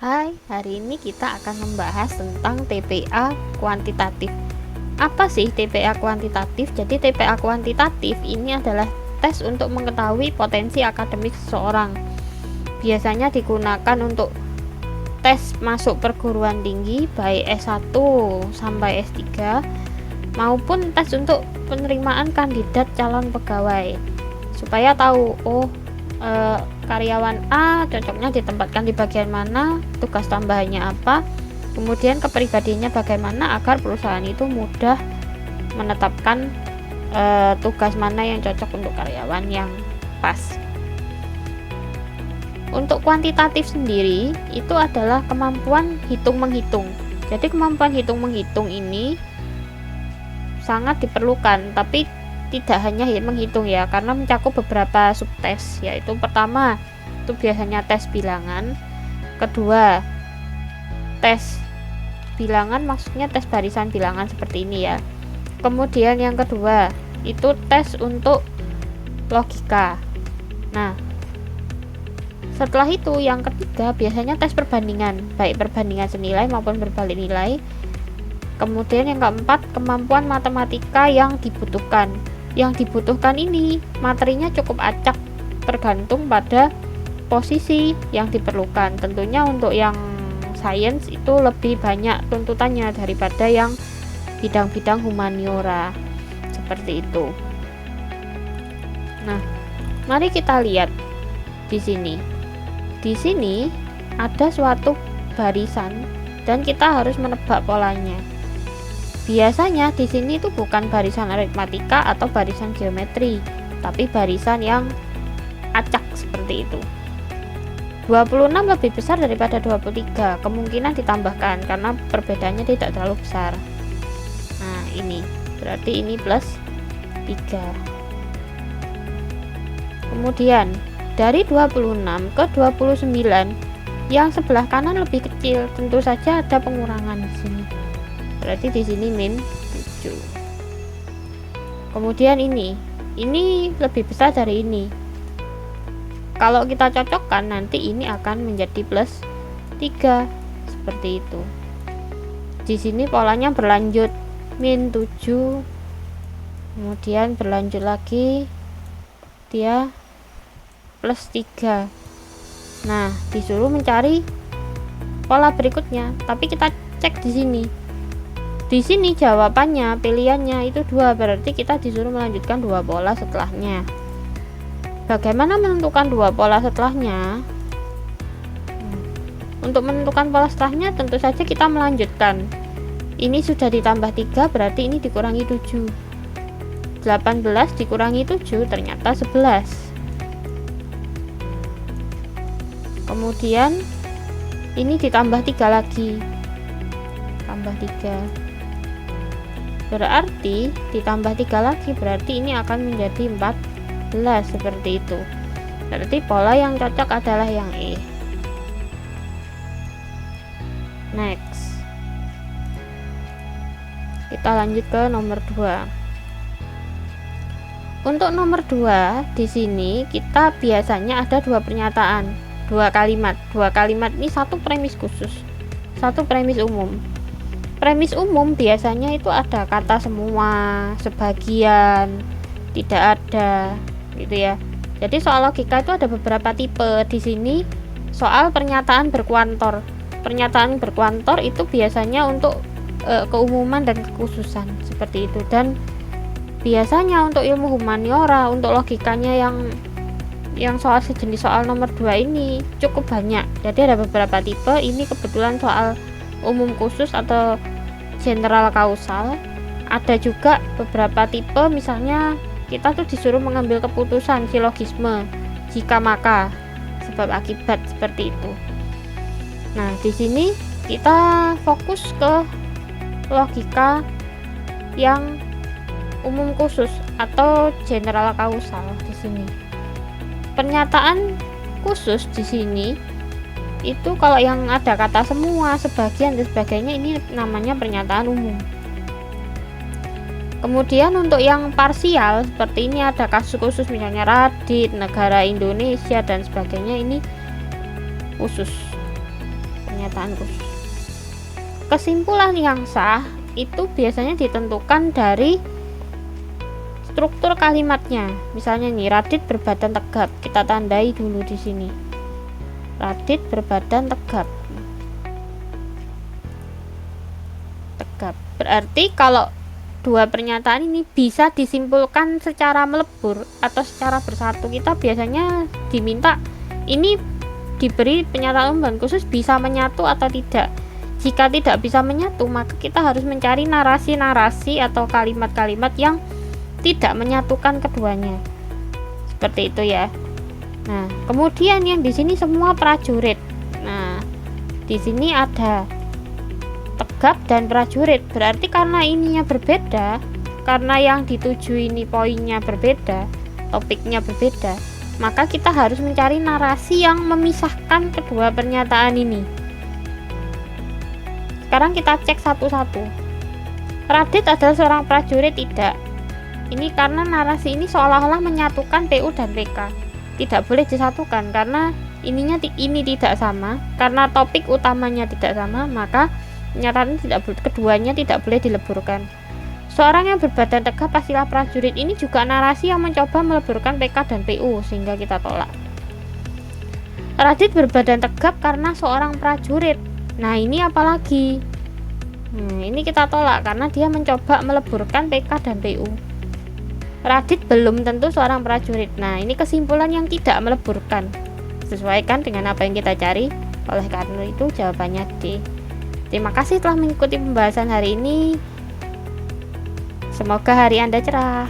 Hai, hari ini kita akan membahas tentang TPA kuantitatif. Apa sih TPA kuantitatif? Jadi TPA kuantitatif ini adalah tes untuk mengetahui potensi akademik seseorang. Biasanya digunakan untuk tes masuk perguruan tinggi baik S1 sampai S3 maupun tes untuk penerimaan kandidat calon pegawai. Supaya tahu, karyawan A cocoknya ditempatkan di bagian mana, tugas tambahannya apa, kemudian kepribadiannya bagaimana agar perusahaan itu mudah menetapkan tugas mana yang cocok untuk karyawan yang pas. Untuk kuantitatif sendiri itu adalah kemampuan hitung-menghitung. Jadi kemampuan hitung-menghitung ini sangat diperlukan, tapi tidak hanya menghitung ya, karena mencakup beberapa subtes, yaitu pertama itu biasanya tes bilangan, kedua tes bilangan maksudnya tes barisan bilangan seperti ini ya, kemudian yang kedua itu tes untuk logika. Nah setelah itu yang ketiga biasanya tes perbandingan, baik perbandingan senilai maupun berbalik nilai. Kemudian yang keempat kemampuan matematika yang dibutuhkan. Yang dibutuhkan ini materinya cukup acak, tergantung pada posisi yang diperlukan. Tentunya untuk yang sains itu lebih banyak tuntutannya daripada yang bidang-bidang humaniora seperti itu. Nah, mari kita lihat di sini. Di sini ada suatu barisan dan kita harus menebak polanya. Biasanya di sini itu bukan barisan aritmatika atau barisan geometri, tapi barisan yang acak seperti itu. 26 lebih besar daripada 23, kemungkinan ditambahkan karena perbedaannya tidak terlalu besar. Nah, ini berarti ini plus 3. Kemudian dari 26 ke 29 yang sebelah kanan lebih kecil, tentu saja ada pengurangan di sini. Berarti di sini min 7. Kemudian ini lebih besar dari ini. Kalau kita cocokkan nanti ini akan menjadi plus 3 seperti itu. Di sini polanya berlanjut min 7. Kemudian berlanjut lagi dia plus 3. Nah, disuruh mencari pola berikutnya, tapi kita cek di sini. Di sini jawabannya, pilihannya itu 2, berarti kita disuruh melanjutkan 2 pola setelahnya. Bagaimana menentukan 2 pola setelahnya? Untuk menentukan pola setelahnya tentu saja kita melanjutkan. Ini sudah ditambah 3, berarti ini dikurangi 7. 18 dikurangi 7 ternyata 11. Kemudian ini ditambah 3 lagi. Tambah 3. Berarti ditambah 3 lagi, berarti ini akan menjadi 14 seperti itu. Berarti pola yang cocok adalah yang E. Next, kita lanjut ke nomor 2. Untuk nomor 2 di sini kita biasanya ada 2 pernyataan, 2 kalimat. 2 kalimat ini satu premis khusus, satu premis umum. Premis umum biasanya itu ada kata semua, sebagian, tidak ada, gitu ya. Jadi soal logika itu ada beberapa tipe. Di sini soal pernyataan berkuantor. Pernyataan berkuantor itu biasanya untuk keumuman dan kekhususan seperti itu. Dan biasanya untuk ilmu humaniora, untuk logikanya yang soal sejenis soal nomor 2 ini cukup banyak. Jadi ada beberapa tipe. Ini kebetulan soal umum khusus atau general kausal. Ada juga beberapa tipe, misalnya kita tuh disuruh mengambil keputusan silogisme, jika maka, sebab akibat seperti itu. Nah, di sini kita fokus ke logika yang umum khusus atau general kausal di sini. Pernyataan khusus di sini itu kalau yang ada kata semua, sebagian dan sebagainya ini namanya pernyataan umum. Kemudian untuk yang parsial seperti ini ada kasus khusus, misalnya Radit, negara Indonesia dan sebagainya, ini khusus pernyataan khusus. Kesimpulan yang sah itu biasanya ditentukan dari struktur kalimatnya. Misalnya nih, Radit berbadan tegap. Kita tandai dulu di sini. Radit berbadan tegap. Tegap. Berarti kalau dua pernyataan ini bisa disimpulkan secara melebur atau secara bersatu, kita biasanya diminta ini diberi pernyataan umum khusus bisa menyatu atau tidak. Jika tidak bisa menyatu, maka kita harus mencari narasi-narasi atau kalimat-kalimat yang tidak menyatukan keduanya. Seperti itu ya. Nah, kemudian yang di sini semua prajurit. Nah, di sini ada tegap dan prajurit. Berarti karena ininya berbeda, karena yang dituju ini poinnya berbeda, topiknya berbeda, maka kita harus mencari narasi yang memisahkan kedua pernyataan ini. Sekarang kita cek satu-satu. Radit adalah seorang prajurit, tidak. Ini karena narasi ini seolah-olah menyatukan PU dan PK. Tidak boleh disatukan karena ini tidak sama, karena topik utamanya tidak sama, maka pernyataan keduanya tidak boleh dileburkan. Seorang yang berbadan tegap pastilah prajurit, ini juga narasi yang mencoba meleburkan PK dan PU, sehingga kita tolak. Radit berbadan tegap karena seorang prajurit. Nah, ini apalagi? Ini kita tolak karena dia mencoba meleburkan PK dan PU. Radit belum tentu seorang prajurit. Nah, ini kesimpulan yang tidak meleburkan. Sesuaikan dengan apa yang kita cari. Oleh karena itu jawabannya D. Terima kasih telah mengikuti pembahasan hari ini. Semoga hari Anda cerah.